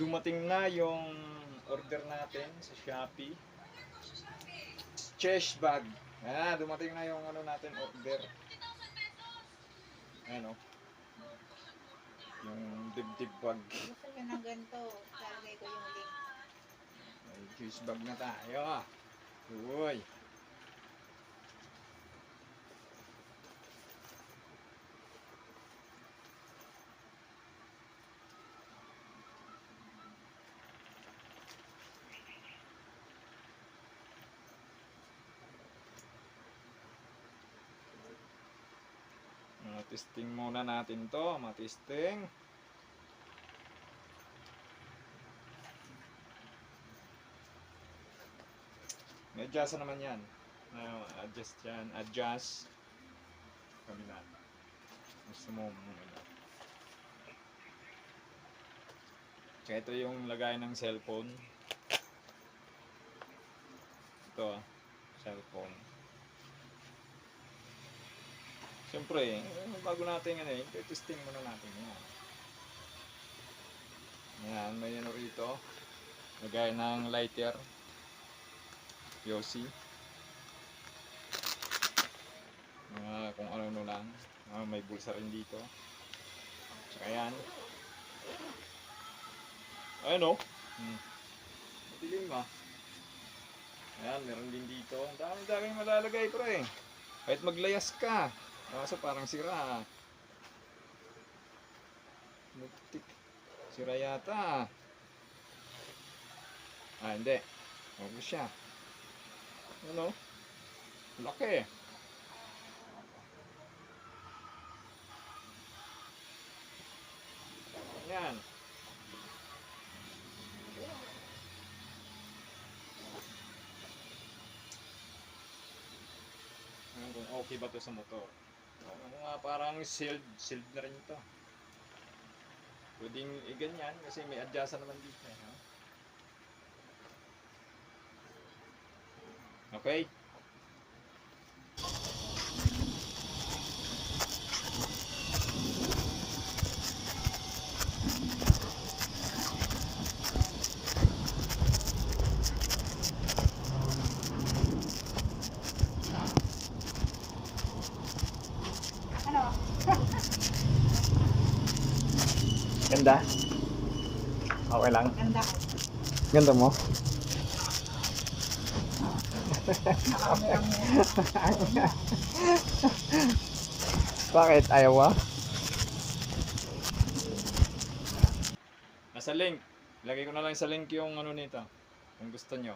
Dumating na yung order natin sa Shopee. Chesh bag. Dumating na yung ano natin order. Ano? Yung dibdib bag. Gusto nyo ng ganito, lalagay ko yung link. May chesh bag na tayo. Uy. Testing muna natin to, matesting. May adjust naman yan. Adjust yan, adjust. Kabila. Gusto mo muna. Kaya ito yung lagay ng cellphone. Ito, cellphone. Siyempre, bago natin testing muna natin yan. Yan, may ano rito. Lagay ng lighter. Yossi. Kung ano lang. May bulsa rin dito. Tsaka yan. Ayan o. Matilim ba? Ayan, meron din dito. Ang daming malalagay pre. Kahit maglayas ka. Kaso parang sira. Sira yata. Hindi. Okay siya. Ano? Laki. Ayan. Kung okay ba ito sa motor. Parang sealed na rin ito. Pwedeng ganyan kasi may adjust naman dito. Okay? Ganda? Okay lang? Ganda. Ganda mo? Bakit? Ayaw mo? Nasa link. Lagay ko na lang sa link yung ano nito. Kung gusto nyo.